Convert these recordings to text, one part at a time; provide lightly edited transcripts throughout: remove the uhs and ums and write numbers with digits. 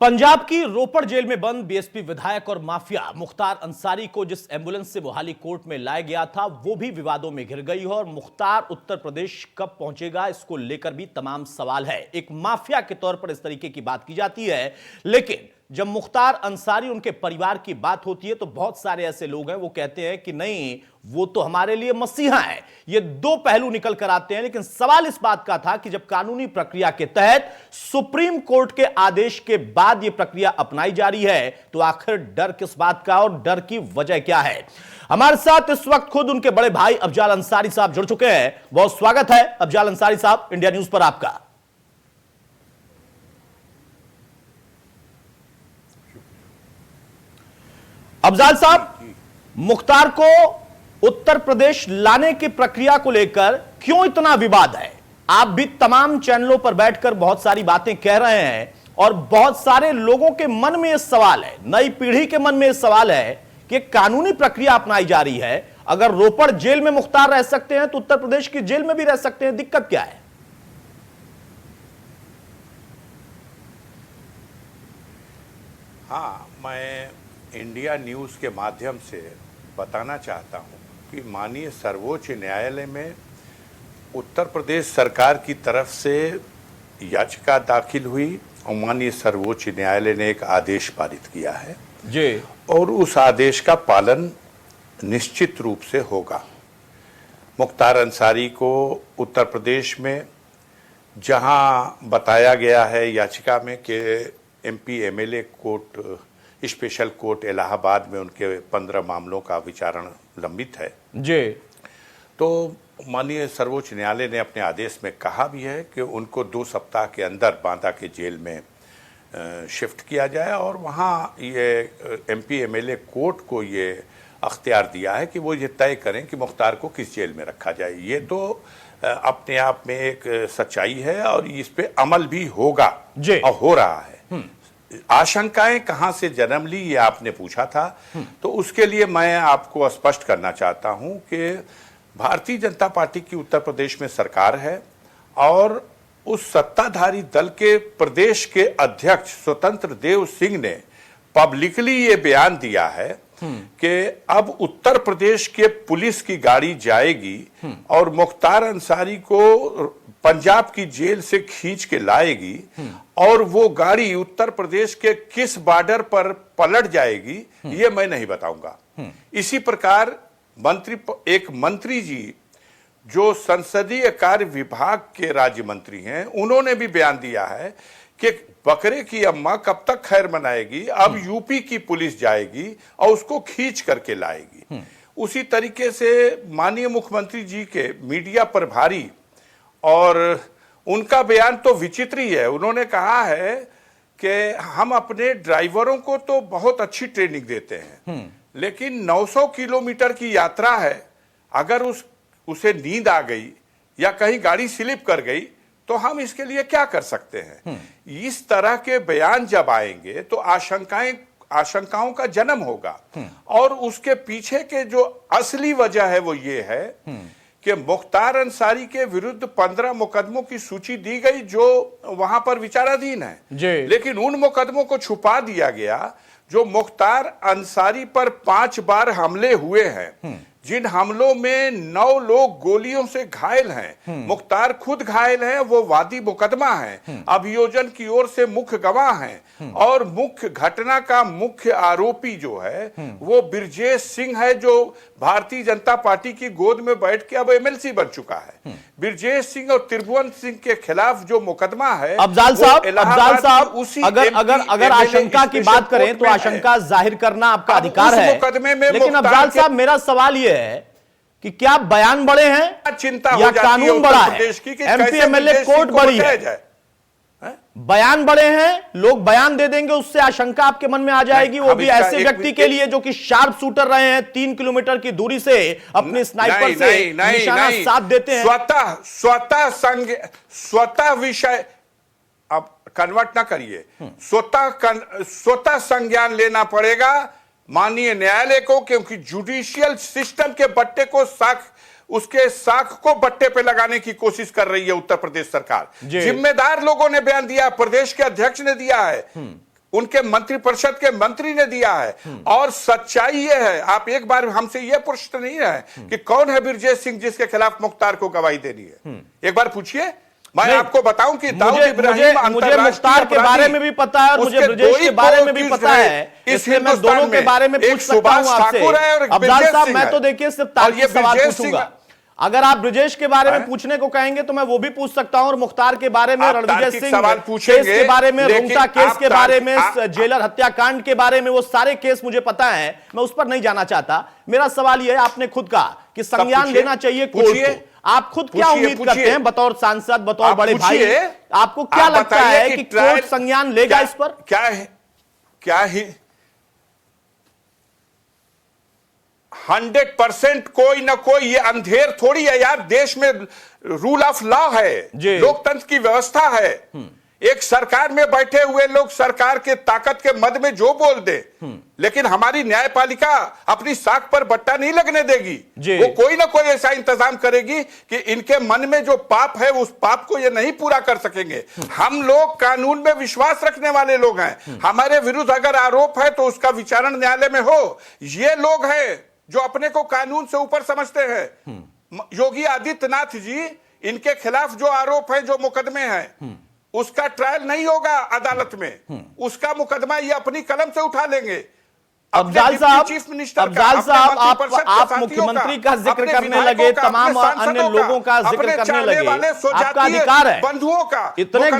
पंजाब की रोपड़ जेल में बंद बीएसपी विधायक और माफिया मुख्तार अंसारी को जिस एम्बुलेंस से मोहाली कोर्ट में लाया गया था वो भी विवादों में घिर गई है और मुख्तार उत्तर प्रदेश कब पहुंचेगा इसको लेकर भी तमाम सवाल है। एक माफिया के तौर पर इस तरीके की बात की जाती है, लेकिन जब मुख्तार अंसारी उनके परिवार की बात होती है तो बहुत सारे ऐसे लोग हैं वो कहते हैं कि नहीं, वो तो हमारे लिए मसीहा है। ये दो पहलू निकल कर आते हैं, लेकिन सवाल इस बात का था कि जब कानूनी प्रक्रिया के तहत सुप्रीम कोर्ट के आदेश के बाद यह प्रक्रिया अपनाई जा रही है तो आखिर डर किस बात का और डर की वजह क्या है। हमारे साथ इस वक्त खुद उनके बड़े भाई अफजाल अंसारी साहब जुड़ चुके हैं। बहुत स्वागत है अफजाल अंसारी साहब इंडिया न्यूज पर आपका। अफजाल साहब, मुख्तार को उत्तर प्रदेश लाने की प्रक्रिया को लेकर क्यों इतना विवाद है? आप भी तमाम चैनलों पर बैठकर बहुत सारी बातें कह रहे हैं और बहुत सारे लोगों के मन में यह सवाल है, नई पीढ़ी के मन में यह सवाल है कि कानूनी प्रक्रिया अपनाई जा रही है। अगर रोपड़ जेल में मुख्तार रह सकते हैं तो उत्तर प्रदेश की जेल में भी रह सकते हैं, दिक्कत क्या है? हाँ, मैं इंडिया न्यूज़ के माध्यम से बताना चाहता हूँ कि माननीय सर्वोच्च न्यायालय में उत्तर प्रदेश सरकार की तरफ से याचिका दाखिल हुई और माननीय सर्वोच्च न्यायालय ने एक आदेश पारित किया है जी, और उस आदेश का पालन निश्चित रूप से होगा। मुख्तार अंसारी को उत्तर प्रदेश में जहाँ बताया गया है याचिका में कि MP MLA court special court Allahabad में उनके 15 मामलों का विचारण लंबित है जी, तो माननीय सर्वोच्च न्यायालय ने अपने आदेश में कहा भी है कि उनको 2 सप्ताह के अंदर बांदा के जेल में शिफ्ट किया जाए और वहाँ ये एमपी एमएलए कोर्ट को ये अख्तियार दिया है कि वो ये तय करें कि मुख्तार को किस जेल में रखा जाए। ये तो अपने आप में एक सच्चाई है और इस पे अमल भी होगा और हो रहा है। आशंकाएं कहां से जन्म ली ये आपने पूछा था, तो उसके लिए मैं आपको स्पष्ट करना चाहता हूं कि भारतीय जनता पार्टी की उत्तर प्रदेश में सरकार है और उस सत्ताधारी दल के प्रदेश के अध्यक्ष स्वतंत्र देव सिंह ने पब्लिकली ये बयान दिया है कि अब उत्तर प्रदेश के पुलिस की गाड़ी जाएगी और मुख्तार अंसारी को पंजाब की जेल से खींच के लाएगी और वो गाड़ी उत्तर प्रदेश के किस बॉर्डर पर पलट जाएगी ये मैं नहीं बताऊंगा। इसी प्रकार एक मंत्री जी जो संसदीय कार्य विभाग के राज्य मंत्री हैं, उन्होंने भी बयान दिया है कि बकरे की अम्मा कब तक खैर मनाएगी, अब यूपी की पुलिस जाएगी और उसको खींच करके लाएगी। उसी तरीके से माननीय मुख्यमंत्री जी के मीडिया प्रभारी और उनका बयान तो विचित्र ही है। उन्होंने कहा है कि हम अपने ड्राइवरों को तो बहुत अच्छी ट्रेनिंग देते हैं, लेकिन 900 किलोमीटर की यात्रा है, अगर उसे नींद आ गई या कहीं गाड़ी स्लिप कर गई तो हम इसके लिए क्या कर सकते हैं। इस तरह के बयान जब आएंगे तो आशंकाओं का जन्म होगा और उसके पीछे के जो असली वजह है वो ये है कि मुख्तार अंसारी के विरुद्ध 15 मुकदमों की सूची दी गई जो वहां पर विचाराधीन है, लेकिन उन मुकदमों को छुपा दिया गया जो मुख्तार अंसारी पर 5 बार हमले हुए हैं, जिन हमलों में 9 लोग गोलियों से घायल हैं। मुख्तार खुद घायल है, वो वादी मुकदमा है, अभियोजन की ओर से मुख्य गवाह हैं और मुख्य घटना का मुख्य आरोपी जो है वो ब्रजेश सिंह है, जो भारतीय जनता पार्टी की गोद में बैठ के अब एमएलसी बन चुका है। ब्रजेश सिंह और त्रिभुवन सिंह के खिलाफ जो मुकदमा है, अफजाल साहब अगर आशंका की बात करें तो आशंका जाहिर करना आपका अधिकार है, लेकिन अफजाल साहब मेरा सवाल यह है कि क्या बयान बड़े हैं चिंता या कानून बड़ा है? एमपी एमएलए कोर्ट बड़ी है, बयान बड़े हैं, लोग बयान दे देंगे, उससे आशंका आपके मन में आ जाएगी, वो भी ऐसे व्यक्ति के लिए जो कि शार्प शूटर रहे हैं, 3 किलोमीटर की दूरी से अपने स्नाइपर से निशाना साध देते हैं। स्वतः विषय अब कन्वर्ट ना करिए, स्वतः संज्ञान लेना पड़ेगा माननीय न्यायालय को, क्योंकि जुडिशियल सिस्टम के बट्टे को उसके साख को बट्टे पे लगाने की कोशिश कर रही है उत्तर प्रदेश सरकार। जिम्मेदार लोगों ने बयान दिया, प्रदेश के अध्यक्ष ने दिया है, उनके मंत्रिपरिषद के मंत्री ने दिया है। और सच्चाई ये है, आप एक बार हमसे ये प्रश्न नहीं है कि कौन है ब्रजेश सिंह जिसके खिलाफ मुख्तार को गवाही देनी है, एक बार पूछिए। मैं आपको बताऊं कि दाऊद इब्राहिम मुझे मुख्तार के बारे में भी पता है और मुझे ब्रजेश के बारे में भी पता है, इसलिए मैं दोनों के बारे में पूछ सकता हूं आपसे। अफजाल साहब, मैं तो देखिए सिर्फ तार्किक सवाल पूछूंगा। अगर आप ब्रजेश के बारे में पूछने को कहेंगे तो मैं वो भी पूछ सकता हूं, और मुख्तार के बारे में, रणविजय सिंह केस के बारे में, रोहता केस के बारे में, जेलर हत्याकांड के बारे में, वो सारे केस मुझे पता है, मैं उस पर नहीं जाना चाहता। मेरा सवाल यह है, आपने खुद कहा कि संज्ञान लेना चाहिए कोर्ट को, आप खुद क्या उम्मीद करते हैं बतौर सांसद, बतौर बड़े भाई, आपको क्या लगता है कि कोर्ट संज्ञान लेगा इस पर? क्या ही 100% कोई ना कोई, ये अंधेर थोड़ी है यार, देश में रूल ऑफ लॉ है, लोकतंत्र की व्यवस्था है। एक सरकार में बैठे हुए लोग सरकार के ताकत के मद में जो बोल दे, लेकिन हमारी न्यायपालिका अपनी साख पर बट्टा नहीं लगने देगी। वो कोई ना कोई ऐसा इंतजाम करेगी कि इनके मन में जो पाप है उस पाप को ये नहीं पूरा कर सकेंगे। हम लोग कानून में विश्वास रखने वाले लोग हैं, हमारे विरुद्ध अगर आरोप है तो उसका विचारण न्यायालय में हो। ये लोग हैं जो अपने को कानून से ऊपर समझते हैं। योगी आदित्यनाथ जी, इनके खिलाफ जो आरोप है, जो मुकदमे हैं, उसका ट्रायल नहीं होगा अदालत में, उसका मुकदमा ये अपनी कलम से उठा लेंगे। अफजाल साहब, आप मुख्यमंत्री का जिक्र करने लगे, तमाम अन्य लोगों का जिक्र करने लगे, आपका अधिकार है। बंधुओं का इतने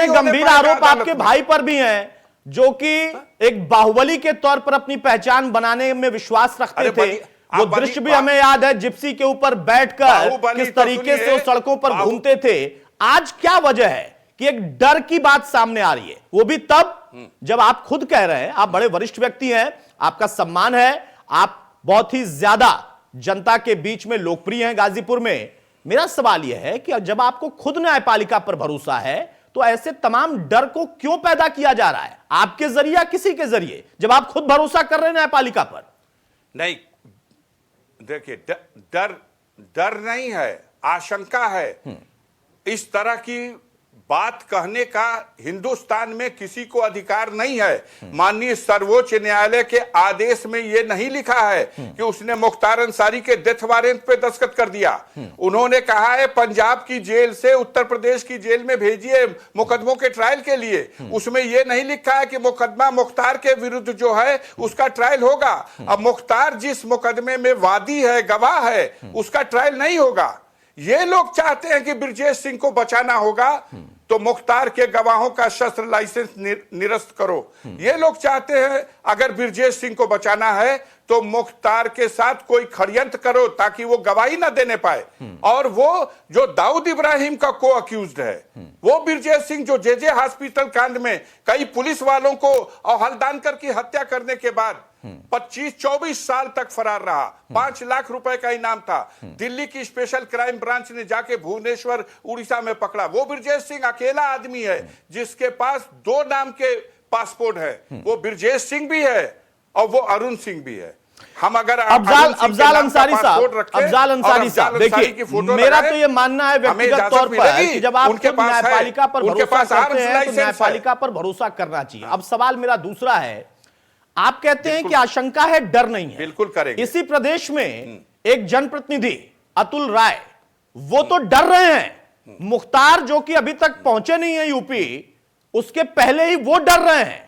गंभीर आरोप आपके भाई पर भी हैं, जो कि एक बाहुबली के तौर पर अपनी पहचान बनाने में विश्वास रखते थे। वो दृश्य भी हमें याद है, जिप्सी के ऊपर बैठकर किस तरीके से वो सड़कों पर घूमते थे। आज क्या वजह है कि एक डर की बात सामने आ रही है, वो भी तब जब आप खुद कह रहे हैं, आप बड़े वरिष्ठ व्यक्ति हैं, आपका सम्मान है, आप बहुत ही ज्यादा जनता के बीच में लोकप्रिय हैं गाजीपुर में। मेरा सवाल यह है कि जब आपको खुद न्यायपालिका पर भरोसा है, तो ऐसे तमाम डर को क्यों पैदा किया जा रहा है, आपके जरिए या किसी के जरिए, जब आप खुद भरोसा कर रहे हैं न्यायपालिका पर? नहीं, देखिए, डर नहीं है, आशंका है। इस तरह की बात कहने का हिंदुस्तान में किसी को अधिकार नहीं है। माननीय सर्वोच्च न्यायालय के आदेश में यह नहीं लिखा है कि उसने मुख्तार अंसारी के डेथ वारंट पे दस्तखत कर दिया। उन्होंने कहा है पंजाब की जेल से उत्तर प्रदेश की जेल में भेजिए मुकदमों के ट्रायल के लिए। उसमें यह नहीं लिखा है कि मुकदमा मुख्तार के विरुद्ध जो है उसका ट्रायल होगा। अब मुख्तार जिस मुकदमे में वादी है, गवाह है, उसका ट्रायल नहीं होगा। ये लोग चाहते हैं कि ब्रजेश सिंह को बचाना होगा तो मुख्तार के गवाहों का शस्त्र लाइसेंस निरस्त करो। ये लोग चाहते हैं अगर ब्रजेश सिंह को बचाना है तो मुख्तार के साथ कोई षड्यंत्र करो ताकि वो गवाही ना देने पाए। और वो जो दाऊद इब्राहिम का को अक्यूज्ड है, वो ब्रजेश सिंह जो जे हॉस्पिटल कांड में कई पुलिस वालों को और हल्दानकर की हत्या करने के बाद 25-24 साल तक फरार रहा, 5 लाख रुपए का इनाम था, दिल्ली की स्पेशल क्राइम ब्रांच ने जाके भुवनेश्वर उड़ीसा में पकड़ा। वो ब्रजेश सिंह अकेला आदमी है जिसके पास 2 नाम के पासपोर्ट है। वो ब्रजेश सिंह भी है और वो अरुण सिंह भी है। हम अगर अफजाल अंसारी साहब देखिए, मेरा तो ये मानना है व्यक्तिगत तौर पर कि जब आप न्यायपालिका पर भरोसा करते हैं तो न्यायपालिका पर भरोसा करना चाहिए। अब सवाल मेरा दूसरा है, आप कहते हैं कि आशंका है, डर नहीं है। बिल्कुल करेंगे। इसी प्रदेश में एक जनप्रतिनिधि अतुल राय, वो तो डर रहे हैं। मुख्तार जो कि अभी तक पहुंचे नहीं है यूपी, उसके पहले ही वो डर रहे हैं।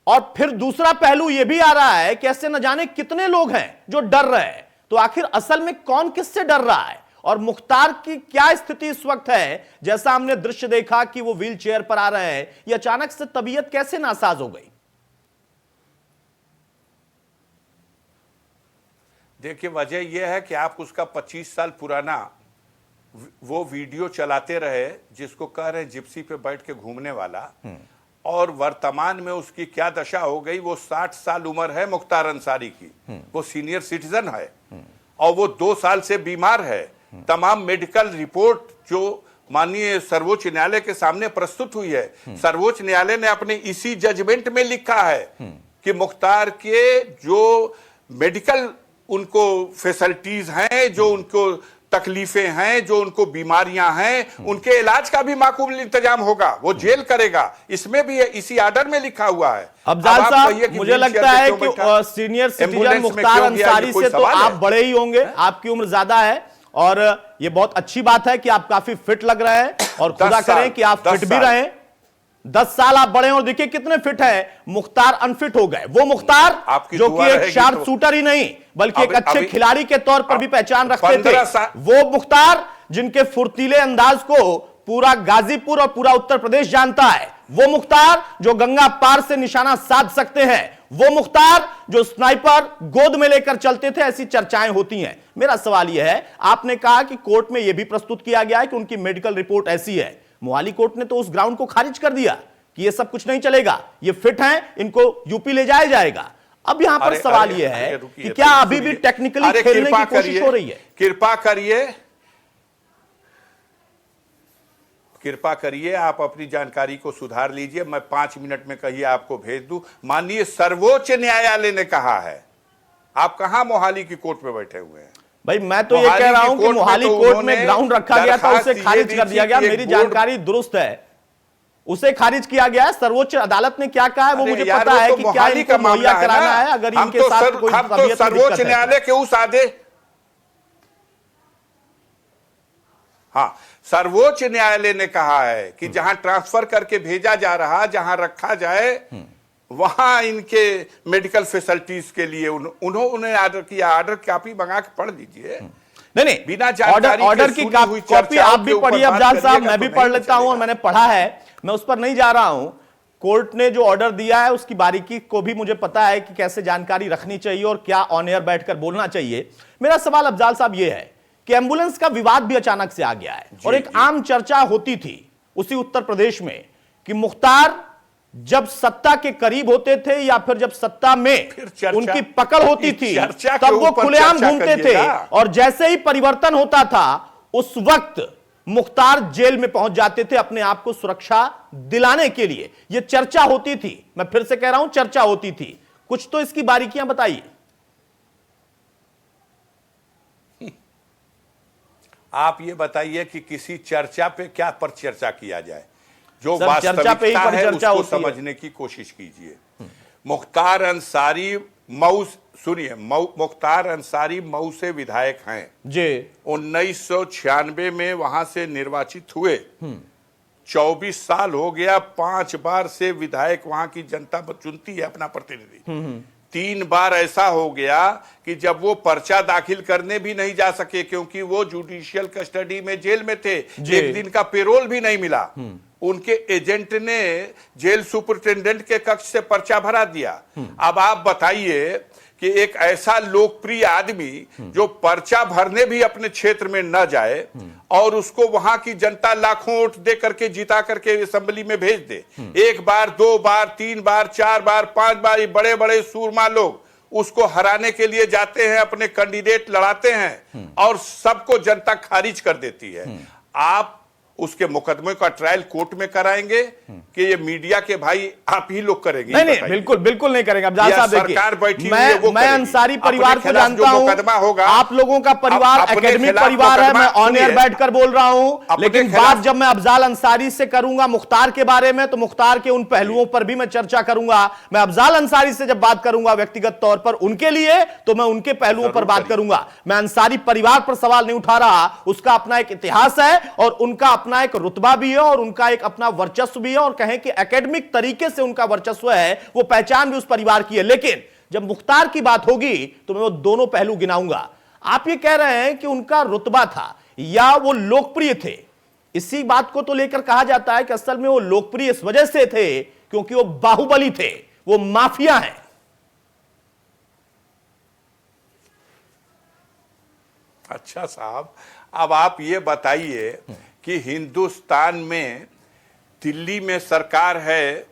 और फिर दूसरा पहलू यह भी आ रहा है कि ऐसे न जाने कितने लोग हैं जो डर रहे हैं। तो आखिर असल में कौन किससे डर रहा है और मुख्तार की क्या स्थिति इस वक्त है? जैसा हमने दृश्य देखा कि वो व्हील चेयर पर आ रहे हैं, ये अचानक से तबीयत कैसे नासाज हो गई? देखिए, वजह यह है कि आप उसका 25 साल पुराना वो वीडियो चलाते रहे जिसको कह रहे जिप्सी पे बैठ के घूमने वाला, और वर्तमान में उसकी क्या दशा हो गई। वो 60 साल उम्र है मुख्तार अंसारी की, वो सीनियर सिटीजन है और वो 2 साल से बीमार है। तमाम मेडिकल रिपोर्ट जो माननीय सर्वोच्च न्यायालय के सामने प्रस्तुत हुई है, सर्वोच्च न्यायालय ने अपने इसी जजमेंट में लिखा है कि मुख्तार के जो मेडिकल उनको फैसिलिटीज हैं, जो उनको तकलीफें हैं, जो उनको बीमारियां हैं, उनके इलाज का भी माकूल इंतजाम होगा, वो जेल करेगा। इसमें भी इसी आर्डर में लिखा हुआ है। अफजाल अब आप साहब, कहिए कि मुझे व्हीलचेयर लगता पे है क्यों कि बैठा? सीनियर सिटीजन एम्बुलेंस में मुख्तार क्यों गया, ये अंसारी कोई से तो सवाल आप है? बड़े ही होंगे, आपकी उम्र ज्यादा है और ये बहुत अच्छी बात है कि आप काफी फिट लग रहे हैं और खुदा करें कि आप फिट भी रहें। 10 साल आप बड़े हैं और देखिए कितने फिट है। मुख्तार अनफिट हो गए, वो मुख्तार आपकी जो दुआ कि एक रहेगी शार्प तो। शूटर ही नहीं बल्कि एक अच्छे अभी खिलाड़ी के तौर पर भी पहचान रखते 15 थे, साल वो मुख्तार जिनके फुर्तीले अंदाज को पूरा गाजीपुर और पूरा उत्तर प्रदेश जानता है, वो मुख्तार जो गंगा पार से निशाना साध सकते हैं, वो मुख्तार जो स्नाइपर गोद में लेकर चलते थे, ऐसी चर्चाएं होती हैं। मेरा सवाल यह है, आपने कहा कि कोर्ट में यह भी प्रस्तुत किया गया है कि उनकी मेडिकल रिपोर्ट ऐसी है। मोहाली कोर्ट ने तो उस ग्राउंड को खारिज कर दिया कि यह सब कुछ नहीं चलेगा, ये फिट हैं, इनको यूपी ले जाया जाएगा। अब यहां पर सवाल यह है कि क्या अभी भी टेक्निकली खेलने की कोशिश हो रही है? कृपा करिए आप अपनी जानकारी को सुधार लीजिए। मैं 5 मिनट में कहिए आपको भेज दूं। माननीय सर्वोच्च न्यायालय ने कहा है। आप कहां मोहाली की कोर्ट में बैठे हुए हैं? भाई मैं तो ये कह रहा हूं कि मोहाली कोर्ट में ग्राउंड रखा गया था, उसे खारिज कर दिया गया। मेरी जानकारी दुरुस्त है, उसे खारिज किया गया है। सर्वोच्च अदालत ने क्या कहा है वो मुझे पता है कि क्या इनको मुहैया कराना है। अगर इनके साथ कोई तबीयत सर्वोच्च न्यायालय के उस आदेश, हाँ, सर्वोच्च न्यायालय ने कहा है कि जहां ट्रांसफर करके भेजा जा रहा, जहां रखा जाए, वहां इनके मेडिकल फैसिलिटीज के लिए उन्होंने ऑर्डर किया। ऑर्डर कॉपी मंगा के पढ़ लीजिए। नहीं, बिना जानकारी ऑर्डर की कॉपी आप भी पढ़िए अफजाल साहब, मैं भी पढ़ लेता हूं और मैंने पढ़ा है, मैं उस पर नहीं जा रहा हूं। कोर्ट ने जो ऑर्डर दिया है उसकी बारीकी को भी मुझे पता है कि कैसे जानकारी रखनी चाहिए और क्या ऑन एयर बैठकर बोलना चाहिए। मेरा सवाल अफजाल साहब यह है कि एम्बुलेंस का विवाद भी अचानक से आ गया है और एक आम चर्चा होती थी उसी उत्तर प्रदेश में कि मुख्तार जब सत्ता के करीब होते थे या फिर जब सत्ता में उनकी पकड़ होती थी तब वो खुलेआम घूमते थे और जैसे ही परिवर्तन होता था उस वक्त मुख्तार जेल में पहुंच जाते थे अपने आप को सुरक्षा दिलाने के लिए। यह चर्चा होती थी, मैं फिर से कह रहा हूं चर्चा होती थी। कुछ तो इसकी बारीकियां बताइए। आप ये बताइए कि किसी चर्चा पे क्या पर चर्चा किया जाए, जो चर्चा पे ही वास्तविकता है चर्चा उसको होती है। समझने की कोशिश कीजिए। मुख्तार अंसारी मऊ, सुनिए, मुख्तार अंसारी मऊ से विधायक हैं जी। 1996 में वहां से निर्वाचित हुए। 24 साल हो गया, 5 बार से विधायक वहां की जनता चुनती है अपना प्रतिनिधि। 3 बार ऐसा हो गया कि जब वो पर्चा दाखिल करने भी नहीं जा सके क्योंकि वो जुडिशियल कस्टडी में जेल में थे, एक दिन का पेरोल भी नहीं मिला। उनके एजेंट ने जेल सुपरिटेंडेंट के कक्ष से पर्चा भरा दिया। अब आप बताइए कि एक ऐसा लोकप्रिय आदमी जो पर्चा भरने भी अपने क्षेत्र में न जाए और उसको वहां की जनता लाखों वोट दे करके जिता करके असेंबली में भेज दे, 1 बार 2 बार 3 बार 4 बार 5 बार, बड़े बड़े सूरमा लोग उसको हराने के लिए जाते हैं, अपने कैंडिडेट लड़ाते हैं और सबको जनता खारिज कर देती है। आप उसके मुकदमे का ट्रायल कोर्ट में कराएंगे कि ये मीडिया के भाई आप ही लोग करेंगे? नहीं, बिल्कुल नहीं करेंगे। अफजाल साहब सरकार बैठी हुई है, वो मैं अंसारी परिवार को जानता हूं, मुकदमा होगा, आप लोगों का परिवार एकेडमिक परिवार है, मैं ऑन एयर बैठकर बोल रहा हूं, लेकिन बात जब मैं अफजाल अंसारी से करूंगा मुख्तार के बारे में तो मुख्तार के उन पहलुओं पर भी मैं चर्चा करूंगा। मैं अफजाल अंसारी से जब बात करूंगा व्यक्तिगत तौर पर उनके लिए तो मैं उनके पहलुओं पर बात करूंगा। मैं अंसारी परिवार पर सवाल नहीं उठा रहा, उसका अपना एक इतिहास है और उनका अपना एक रुतबा भी है और उनका एक अपना वर्चस्व भी है और कहें कि एकेडमिक तरीके से उनका वर्चस्व है, वो पहचान भी उस परिवार की है। लेकिन जब मुख्तार की बात होगी तो मैं वो दोनों पहलू गिनाऊंगा। आप ये कह रहे हैं कि उनका रुतबा था या वो लोकप्रिय थे, इसी बात को तो लेकर कहा जाता है कि असल में वो लोकप्रिय इस वजह से थे क्योंकि वो बाहुबली थे, वो माफिया हैं। अच्छा साहब, अब आप ये बताइए कि हिंदुस्तान में दिल्ली में सरकार है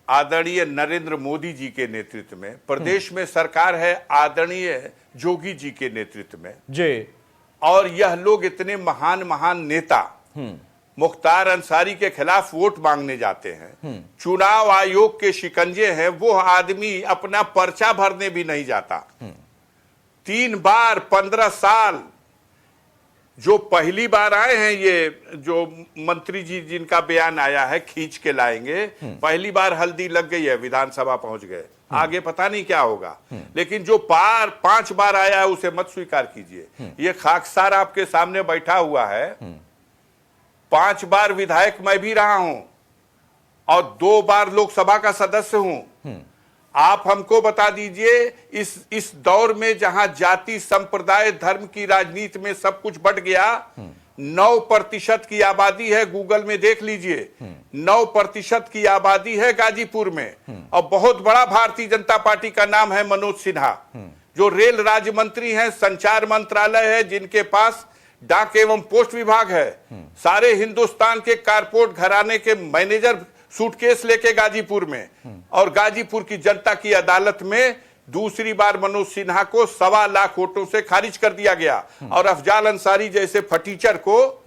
आदरणीय नरेंद्र मोदी जी के नेतृत्व में, प्रदेश में सरकार है आदरणीय जोगी जी के नेतृत्व में जी, और यह लोग इतने महान महान नेता मुख्तार अंसारी के खिलाफ वोट मांगने जाते हैं, चुनाव आयोग के शिकंजे हैं, वो आदमी अपना पर्चा भरने भी नहीं जाता। 3 बार 15 साल जो पहली बार आए हैं, ये जो मंत्री जी जिनका बयान आया है खींच के लाएंगे, पहली बार हल्दी लग गई है, विधानसभा पहुंच गए, आगे पता नहीं क्या होगा। लेकिन जो 5 बार आया है उसे मत स्वीकार कीजिए। ये खाकसार आपके सामने बैठा हुआ है, 5 बार विधायक मैं भी रहा हूं और 2 बार लोकसभा का सदस्य हूं। आप हमको बता दीजिए, इस दौर में जहां जाति संप्रदाय धर्म की राजनीति में सब कुछ बट गया, 9% की आबादी है, गूगल में देख लीजिए, 9% की आबादी है गाजीपुर में, और बहुत बड़ा भारतीय जनता पार्टी का नाम है मनोज सिन्हा, जो रेल राज्य मंत्री हैं, संचार मंत्रालय है, जिनके पास डाक एवं पोस्ट विभाग है, सारे हिंदुस्तान के कारपोरेट घराने के मैनेजर सूटकेस लेके गाजीपुर में, और गाजीपुर की जनता की अदालत में दूसरी बार मनोज सिन्हा को 1.25 लाख वोटों से खारिज कर दिया गया, और अफजाल अंसारी जैसे फटीचर को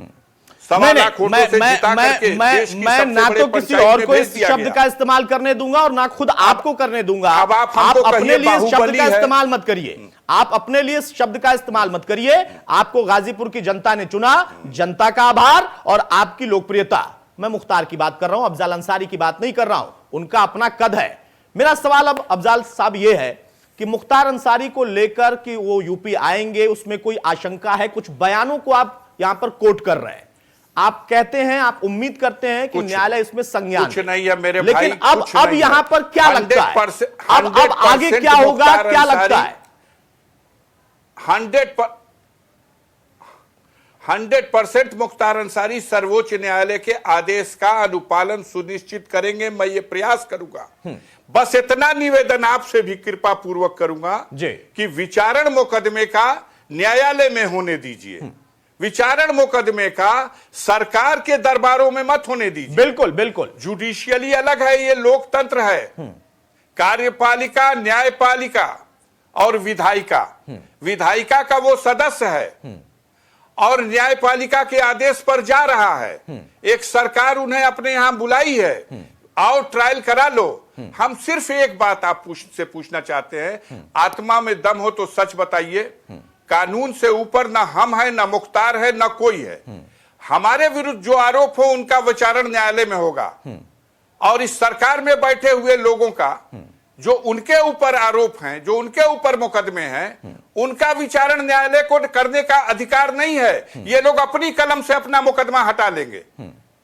1.25 लाख वोटों से जिता करके देश की मैं सबसे ना बड़े तो किसी पंचायत और में को भेज इस दिया शब्द गया। का इस्तेमाल करने दूंगा और ना खुद आपको करने दूंगा। अब आप आप हमको अपने कहिए लिए इस शब्द बाहुबली का है। इस्तेमाल मत करिए, आप अपने लिए इस शब्द का इस्तेमाल मत करिए। आपको गाजीपुर की जनता ने चुना, जनता का आभार और आपकी लोकप्रियता। मैं मुख्तार की बात कर रहा हूं, अफजाल अंसारी की बात नहीं कर रहा हूं, उनका अपना कद है। मेरा सवाल अब अफजाल साहब यह है कि मुख्तार अंसारी को लेकर कि वो यूपी आएंगे, उसमें कोई आशंका है? कुछ बयानों को आप यहां पर कोट कर रहे हैं, आप कहते हैं, आप उम्मीद करते हैं कि न्यायालय इसमें संज्ञान कुछ नहीं है मेरे लेकिन भाई, अब यहां पर क्या लगता है, 100% अब आगे क्या होगा, क्या लगता है? 100% मुख्तार अंसारी सर्वोच्च न्यायालय के आदेश का अनुपालन सुनिश्चित करेंगे। मैं ये प्रयास करूंगा, बस इतना निवेदन आपसे भी कृपा पूर्वक करूंगा कि विचारण मुकदमे का न्यायालय में होने दीजिए, विचारण मुकदमे का सरकार के दरबारों में मत होने दीजिए। बिल्कुल बिल्कुल, जुडिशियली अलग है, ये लोकतंत्र है। कार्यपालिका, न्यायपालिका और विधायिका, विधायिका का वो सदस्य है और न्यायपालिका के आदेश पर जा रहा है। एक सरकार उन्हें अपने यहां बुलाई है, आओ ट्रायल करा लो। हम सिर्फ एक बात आप से पूछना चाहते हैं, आत्मा में दम हो तो सच बताइए। कानून से ऊपर ना हम है, ना मुख्तार है, ना कोई है। हमारे विरुद्ध जो आरोप हो उनका विचारण न्यायालय में होगा, और इस सरकार में बैठे हुए लोगों का जो उनके ऊपर आरोप हैं, जो उनके ऊपर मुकदमे हैं, उनका विचारण न्यायालय को करने का अधिकार नहीं है। ये लोग अपनी कलम से अपना मुकदमा हटा लेंगे।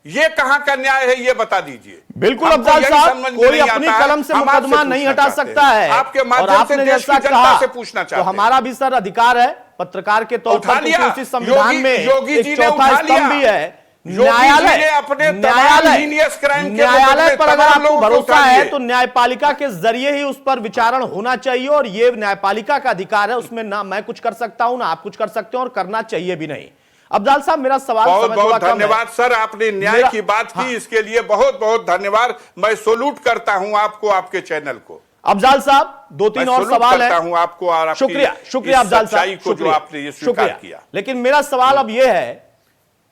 ये कहां का न्याय है, ये बता दीजिए। बिल्कुल अफजाल साहब, कोई अपनी कलम से मुकदमा नहीं हटा सकता है। आपके माध्यम से देश की जनता से पूछना चाहते हैं, तो हमारा भी सर अधिकार है पत्रकार के तौर पर, क्योंकि उसी संविधान में योगी जी एक ने चौथा उठा स्तंभ लिया भी है। न्यायालय अपने न्यायालय पर अगर आपको भरोसा है तो न्यायपालिका के जरिए ही उस पर विचारण होना चाहिए, और ये न्यायपालिका का अधिकार है, उसमें ना मैं कुछ कर सकता हूं ना आप कुछ कर सकते हो, और करना चाहिए भी नहीं। अफजाल साहब, मेरा सवाल बहुत बहुत धन्यवाद सर, आपने न्याय की बात की, इसके लिए बहुत बहुत धन्यवाद। मैं सैल्यूट करता हूं आपको, आपके चैनल को। अफजाल साहब, 2-3 और सवाल है आपको, और शुक्रिया अफजाल साहब को जो आपने ये स्वीकार किया। लेकिन मेरा सवाल अब यह है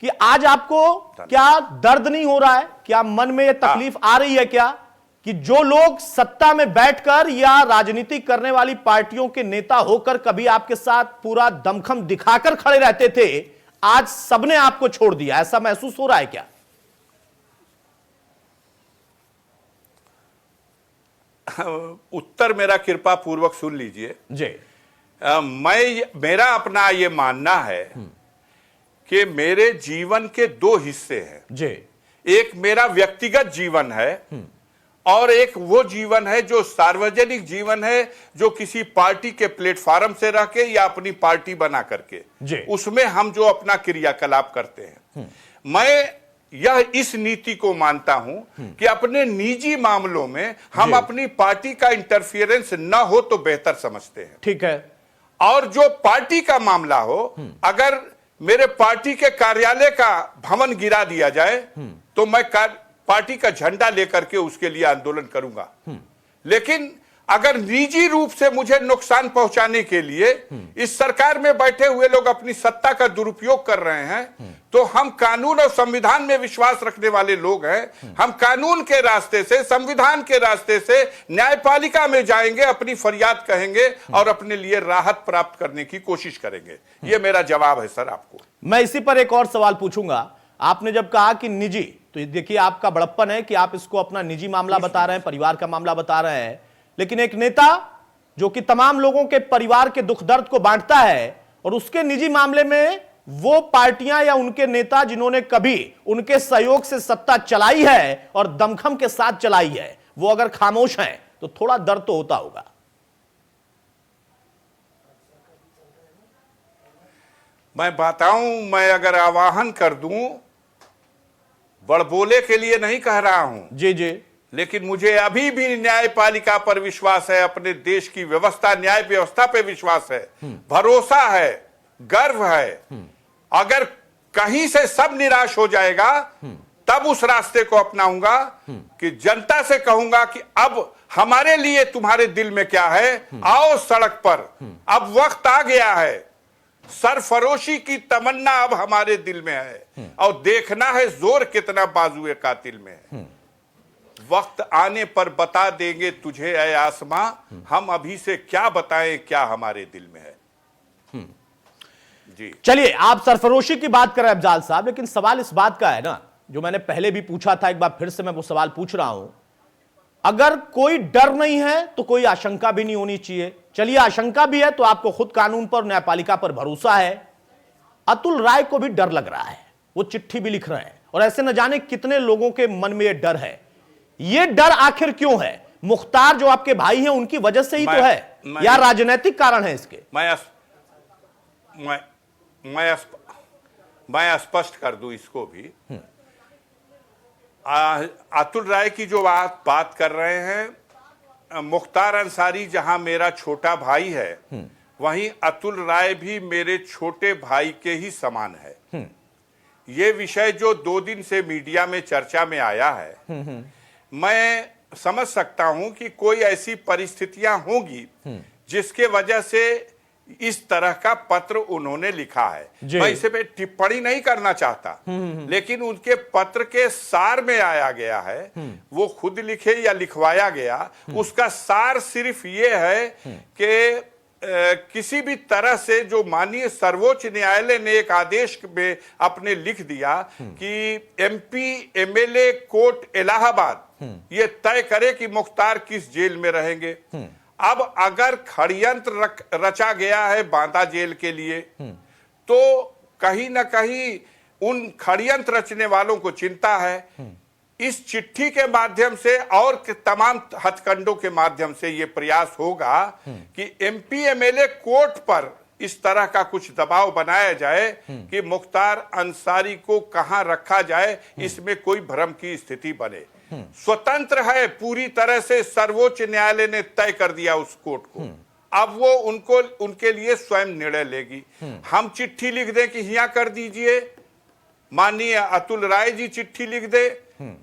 कि आज आपको क्या दर्द नहीं हो रहा है, क्या मन में यह तकलीफ आ रही है क्या, कि जो लोग सत्ता में बैठकर या राजनीति करने वाली पार्टियों के नेता होकर कभी आपके साथ पूरा दमखम दिखाकर खड़े रहते थे, आज सबने आपको छोड़ दिया, ऐसा महसूस हो रहा है क्या? उत्तर मेरा कृपा पूर्वक सुन लीजिए जी। मेरा अपना ये मानना है कि मेरे जीवन के 2 हिस्से हैं जी। एक मेरा व्यक्तिगत जीवन है और एक वो जीवन है जो सार्वजनिक जीवन है, जो किसी पार्टी के प्लेटफॉर्म से रह के या अपनी पार्टी बना करके उसमें हम जो अपना क्रियाकलाप करते हैं। मैं यह इस नीति को मानता हूं कि अपने निजी मामलों में हम अपनी पार्टी का इंटरफियरेंस न हो तो बेहतर समझते हैं। ठीक है। और जो पार्टी का मामला हो, अगर मेरे पार्टी के कार्यालय का भवन गिरा दिया जाए तो मैं पार्टी का झंडा लेकर के उसके लिए आंदोलन करूंगा। लेकिन अगर निजी रूप से मुझे नुकसान पहुंचाने के लिए इस सरकार में बैठे हुए लोग अपनी सत्ता का दुरुपयोग कर रहे हैं, तो हम कानून और संविधान में विश्वास रखने वाले लोग हैं। हम कानून के रास्ते से, संविधान के रास्ते से न्यायपालिका में जाएंगे, अपनी फरियाद कहेंगे और अपने लिए राहत प्राप्त करने की कोशिश करेंगे। यह मेरा जवाब है सर आपको। मैं इसी पर एक और सवाल पूछूंगा। आपने जब कहा कि निजी, तो ये देखिए आपका बड़प्पन है कि आप इसको अपना निजी मामला बता रहे हैं, परिवार का मामला बता रहे हैं, लेकिन एक नेता जो कि तमाम लोगों के परिवार के दुख दर्द को बांटता है और उसके निजी मामले में वो पार्टियां या उनके नेता जिन्होंने कभी उनके सहयोग से सत्ता चलाई है और दमखम के साथ चलाई है, वो अगर खामोश हैं तो थोड़ा दर्द तो होता होगा। मैं बताऊं, मैं अगर आवाहन कर दूं, बड़बोले के लिए नहीं कह रहा हूं जी जी, लेकिन मुझे अभी भी न्यायपालिका पर विश्वास है, अपने देश की व्यवस्था, न्याय व्यवस्था पे विश्वास है, भरोसा है, गर्व है। अगर कहीं से सब निराश हो जाएगा तब उस रास्ते को अपनाऊंगा कि जनता से कहूंगा कि अब हमारे लिए तुम्हारे दिल में क्या है, आओ सड़क पर, अब वक्त आ गया है। सरफरोशी की तमन्ना अब हमारे दिल में है और देखना है जोर कितना बाजुए कातिल में है। वक्त आने पर बता देंगे तुझे ऐ आसमां, हम अभी से क्या बताएं क्या हमारे दिल में है। जी चलिए, आप सरफरोशी की बात कर रहे हैं अफजाल साहब, लेकिन सवाल इस बात का है ना, जो मैंने पहले भी पूछा था, एक बार फिर से मैं वो सवाल पूछ रहा हूं। अगर कोई डर नहीं है तो कोई आशंका भी नहीं होनी चाहिए। चलिए, आशंका भी है तो आपको खुद कानून पर, न्यायपालिका पर भरोसा है। अतुल राय को भी डर लग रहा है, वो चिट्ठी भी लिख रहे हैं और ऐसे न जाने कितने लोगों के मन में यह डर है। यह डर आखिर क्यों है? मुख्तार जो आपके भाई हैं उनकी वजह से ही तो है, या राजनीतिक कारण है इसके? मैं स्पष्ट कर दूं इसको भी। अतुल राय की जो बात कर रहे हैं, मुख्तार अंसारी जहां मेरा छोटा भाई है, वहीं अतुल राय भी मेरे छोटे भाई के ही समान है। ये विषय जो 2 दिन से मीडिया में चर्चा में आया है, मैं समझ सकता हूं कि कोई ऐसी परिस्थितियां होंगी जिसके वजह से इस तरह का पत्र उन्होंने लिखा है। मैं इसे पे टिप्पणी नहीं करना चाहता, लेकिन उनके पत्र के सार में आया गया है, वो खुद लिखे या लिखवाया गया, उसका सार सिर्फ ये है कि किसी भी तरह से जो माननीय सर्वोच्च न्यायालय ने एक आदेश में अपने लिख दिया कि एमपी एमएलए कोर्ट इलाहाबाद ये तय करे कि मुख्तार किस जेल में रहेंगे। अब अगर षड्यंत्र रचा गया है बांदा जेल के लिए, तो कहीं ना कहीं उन षड्यंत्र रचने वालों को चिंता है। इस चिट्ठी के माध्यम से और तमाम हथकंडों के माध्यम से यह प्रयास होगा कि एमपी एमएलए कोर्ट पर इस तरह का कुछ दबाव बनाया जाए कि मुख्तार अंसारी को कहां रखा जाए, इसमें कोई भ्रम की स्थिति बने। स्वतंत्र है पूरी तरह से, सर्वोच्च न्यायालय ने तय कर दिया उस कोर्ट को, अब वो उनके लिए स्वयं निर्णय लेगी। हम चिट्ठी लिख दें कि यहाँ कर दीजिए, माननीय अतुल राय जी चिट्ठी लिख दे,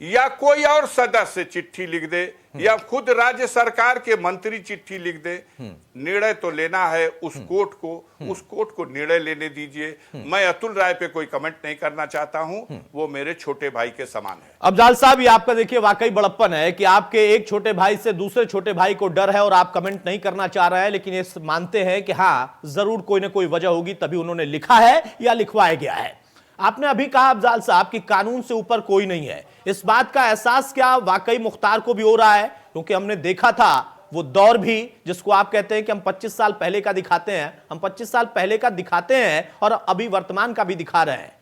या कोई और सदस्य चिट्ठी लिख दे, या खुद राज्य सरकार के मंत्री चिट्ठी लिख दे, निर्णय तो लेना है उस कोर्ट को निर्णय लेने दीजिए। मैं अतुल राय पे कोई कमेंट नहीं करना चाहता हूं, वो मेरे छोटे भाई के समान है। अफजाल साहब, ये आपका देखिए वाकई बड़प्पन है कि आपके एक छोटे भाई से दूसरे छोटे भाई को डर है और आप कमेंट नहीं करना चाह रहे हैं, लेकिन ये मानते हैं कि हाँ जरूर कोई ना कोई वजह होगी तभी उन्होंने लिखा है या लिखवाया गया है। आपने अभी कहा अफजाल साहब कि कानून से ऊपर कोई नहीं है, इस बात का एहसास क्या वाकई मुख्तार को भी हो रहा है? क्योंकि हमने देखा था वो दौर भी जिसको आप कहते हैं कि हम 25 साल पहले का दिखाते हैं, हम 25 साल पहले का दिखाते हैं और अभी वर्तमान का भी दिखा रहे हैं।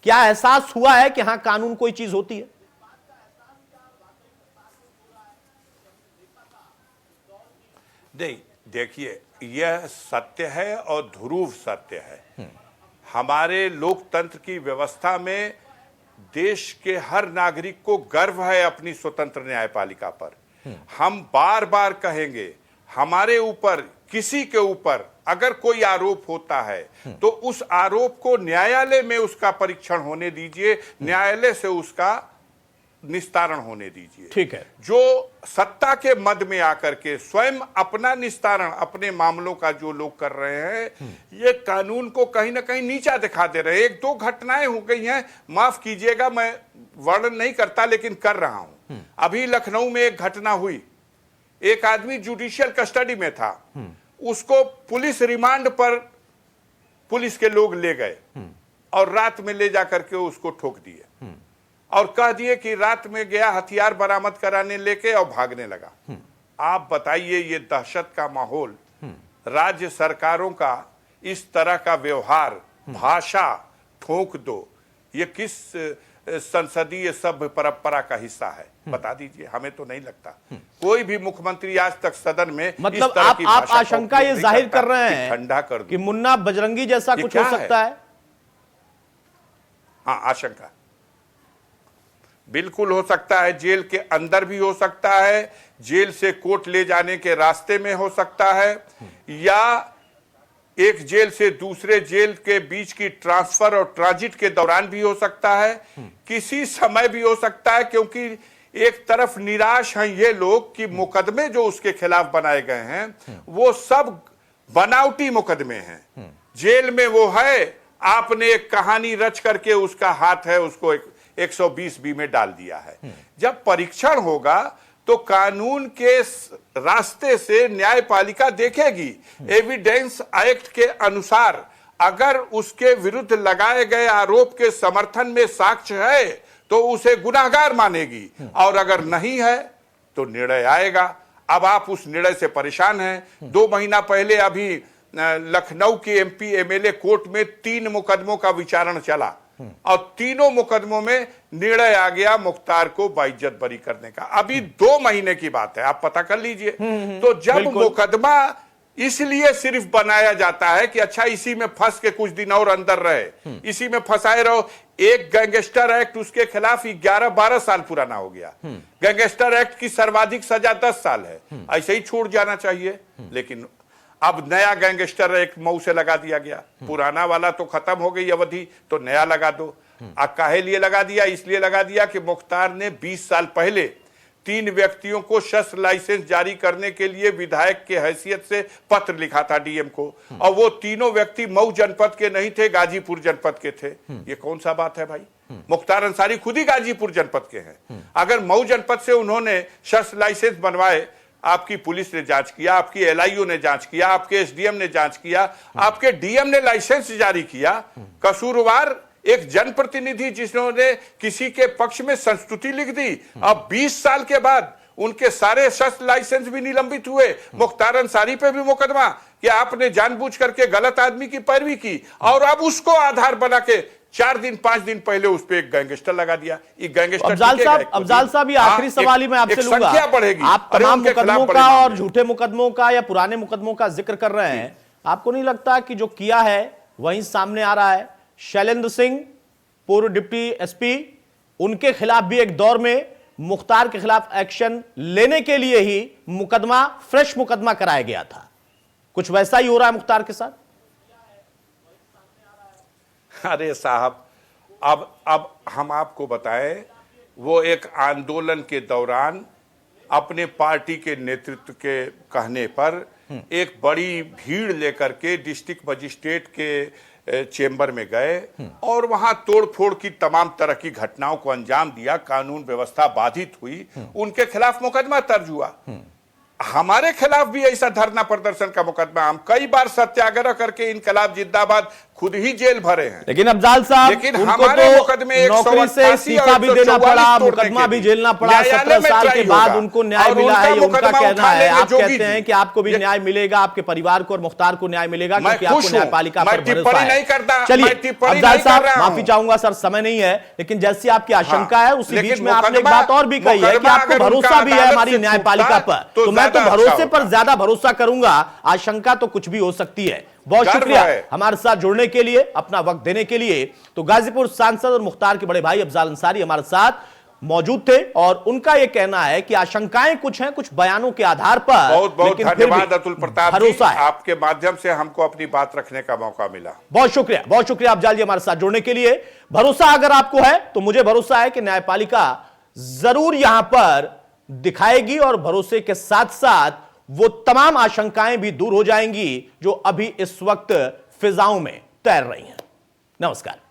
क्या एहसास हुआ है कि हां कानून कोई चीज होती है? नहीं, देखिए, यह सत्य है और ध्रुव सत्य है। हमारे लोकतंत्र की व्यवस्था में देश के हर नागरिक को गर्व है अपनी स्वतंत्र न्यायपालिका पर। हम बार बार कहेंगे, हमारे ऊपर, किसी के ऊपर अगर कोई आरोप होता है तो उस आरोप को न्यायालय में उसका परीक्षण होने दीजिए, न्यायालय से उसका निस्तारण होने दीजिए। ठीक है। जो सत्ता के मद में आकर के स्वयं अपना निस्तारण अपने मामलों का जो लोग कर रहे हैं, ये कानून को कहीं ना कहीं नीचा दिखा दे रहे हैं। एक दो घटनाएं हो गई हैं, माफ कीजिएगा मैं वर्णन नहीं करता लेकिन कर रहा हूं। अभी लखनऊ में एक घटना हुई, एक आदमी जुडिशियल कस्टडी में था, उसको पुलिस रिमांड पर पुलिस के लोग ले गए और रात में ले जाकर के उसको ठोक दिए और कह दिए कि रात में गया हथियार बरामद कराने लेके और भागने लगा। आप बताइए, ये दहशत का माहौल, राज्य सरकारों का इस तरह का व्यवहार, भाषा, ठोक दो, ये किस संसदीय सभ्य परंपरा का हिस्सा है? बता दीजिए, हमें तो नहीं लगता कोई भी मुख्यमंत्री आज तक सदन में मतलब इस तरह की आप भाषा आशंका ये जाहिर कर रहे हैं ठंडा कर कि मुन्ना बजरंगी जैसा कुछ हो सकता है? हाँ, आशंका बिल्कुल हो सकता है। जेल के अंदर भी हो सकता है, जेल से कोर्ट ले जाने के रास्ते में हो सकता है, या एक जेल से दूसरे जेल के बीच की ट्रांसफर और ट्रांजिट के दौरान भी हो सकता है, किसी समय भी हो सकता है। क्योंकि एक तरफ निराश हैं ये लोग कि मुकदमे जो उसके खिलाफ बनाए गए हैं वो सब बनावटी मुकदमे हैं। जेल में वो है, आपने एक कहानी रच करके उसका हाथ है, उसको 120 में डाल दिया है। जब परीक्षण होगा तो कानून के रास्ते से न्यायपालिका देखेगी। एविडेंस एक्ट के अनुसार अगर उसके विरुद्ध लगाए गए आरोप के समर्थन में साक्ष्य है तो उसे गुनाहगार मानेगी, और अगर नहीं है तो निर्णय आएगा। अब आप उस निर्णय से परेशान हैं। 2 महीना पहले अभी लखनऊ के एमपी एमएलए कोर्ट में 3 मुकदमों का विचारण चला और तीनों मुकदमों में निर्णय आ गया मुख्तार को बाइज्जत बरी करने का। अभी 2 महीने की बात है, आप पता कर लीजिए। तो जब मुकदमा इसलिए सिर्फ बनाया जाता है कि अच्छा इसी में फंस के कुछ दिन और अंदर रहे, इसी में फंसाए रहो। एक गैंगस्टर एक्ट उसके खिलाफ 11-12 साल पुराना हो गया। गैंगस्टर एक्ट की सर्वाधिक सजा 10 साल है, ऐसे ही छूट जाना चाहिए। लेकिन अब नया गैंगस्टर एक्ट मऊ से लगा दिया गया, पुराना वाला तो खत्म हो गई अवधि, तो नया लगा दो। काहे लिए लगा दिया? इसलिए लगा दिया कि मुख्तार ने 20 साल पहले 3 व्यक्तियों को शस्त्र लाइसेंस जारी करने के लिए विधायक के हैसियत से पत्र लिखा था डीएम को, और वो तीनों व्यक्ति मऊ जनपद के नहीं थे, गाजीपुर जनपद के थे। ये कौन सा बात है भाई? मुख्तार अंसारी खुद ही गाजीपुर जनपद के हैं। अगर मऊ जनपद से उन्होंने शस्त्र लाइसेंस बनवाए, आपकी पुलिस ने जांच किया, आपकी एलआईयू ने जांच किया, आपके एसडीएम ने जांच किया, आपके डीएम ने लाइसेंस जारी किया, कसूरवार एक जनप्रतिनिधि जिन्होंने किसी के पक्ष में संस्तुति लिख दी, अब 20 साल के बाद उनके सारे शस्त्र लाइसेंस भी निलंबित हुए। मुख्तार अंसारी पे भी मुकदमा कि आपने जानबूझ करके गलत आदमी की पैरवी की, और अब उसको आधार बना के 4 दिन 5 दिन पहले उस पे एक गैंगस्टर लगा दिया। ये गैंगस्टर अफजाल साहब, ये आखिरी सवाल ही मैं आपसे लूंगा। संख्या बढ़ेगी। आप तमाम मुकदमों का और झूठे मुकदमों का या पुराने मुकदमों का जिक्र कर रहे हैं, आपको नहीं लगता कि जो किया है वहीं सामने आ रहा है? शैलेंद्र सिंह, पूर्व डिप्टी एसपी, उनके खिलाफ भी एक दौर में मुख्तार के खिलाफ एक्शन लेने के लिए ही मुकदमा, फ्रेश मुकदमा कराया गया था। कुछ वैसा ही हो रहा है मुख्तार के साथ? अरे साहब, अब हम आपको बताएं, वो एक आंदोलन के दौरान अपने पार्टी के नेतृत्व के कहने पर एक बड़ी भीड़ लेकर के डिस्ट्रिक्ट मजिस्ट्रेट के चेंबर में गए और वहां तोड़फोड़ की तमाम तरह की घटनाओं को अंजाम दिया, कानून व्यवस्था बाधित हुई, उनके खिलाफ मुकदमा दर्ज हुआ। हमारे खिलाफ भी ऐसा धरना प्रदर्शन का मुकदमा, हम कई बार सत्याग्रह करके इनकलाब जिंदाबाद खुद ही जेल भरे हैं। लेकिन अफजाल साहब, लेकिन उनको हमारे तो मुकदमे नौकरी से इस्तीफा भी देना पड़ा, मुकदमा भी झेलना पड़ा, 17 साल के बाद उनको न्याय मिला है, ये उनका कहना है। आप कहते हैं कि आपको भी न्याय मिलेगा, आपके परिवार को और मुख्तार को न्याय मिलेगा, क्योंकि आपको न्यायपालिका पर भरोसा है। चलिए अफजाल साहब, माफी चाहूंगा सर, समय नहीं है, लेकिन जैसी आपकी आशंका है उसी बीच में आपने एक बात और भी कही है कि आपको भरोसा भी है हमारी न्यायपालिका पर, तो मैं तो भरोसे पर ज्यादा भरोसा करूंगा, आशंका तो कुछ भी हो सकती है। बहुत शुक्रिया हमारे साथ जुड़ने के लिए, अपना वक्त देने के लिए। तो गाजीपुर सांसद और मुख्तार के बड़े भाई अफजाल अंसारी हमारे साथ मौजूद थे और उनका यह कहना है कि आशंकाएं कुछ हैं, कुछ बयानों के आधार पर। बहुत बहुत धन्यवाद अतुल प्रताप जी, भरोसा है, आपके माध्यम से हमको अपनी बात रखने का मौका मिला। बहुत शुक्रिया अफजाल जी हमारे साथ जुड़ने के लिए। भरोसा अगर आपको है तो मुझे भरोसा है कि न्यायपालिका जरूर यहां पर दिखाएगी और भरोसे के साथ साथ वो तमाम आशंकाएं भी दूर हो जाएंगी जो अभी इस वक्त फिजाओं में तैर रही हैं। नमस्कार।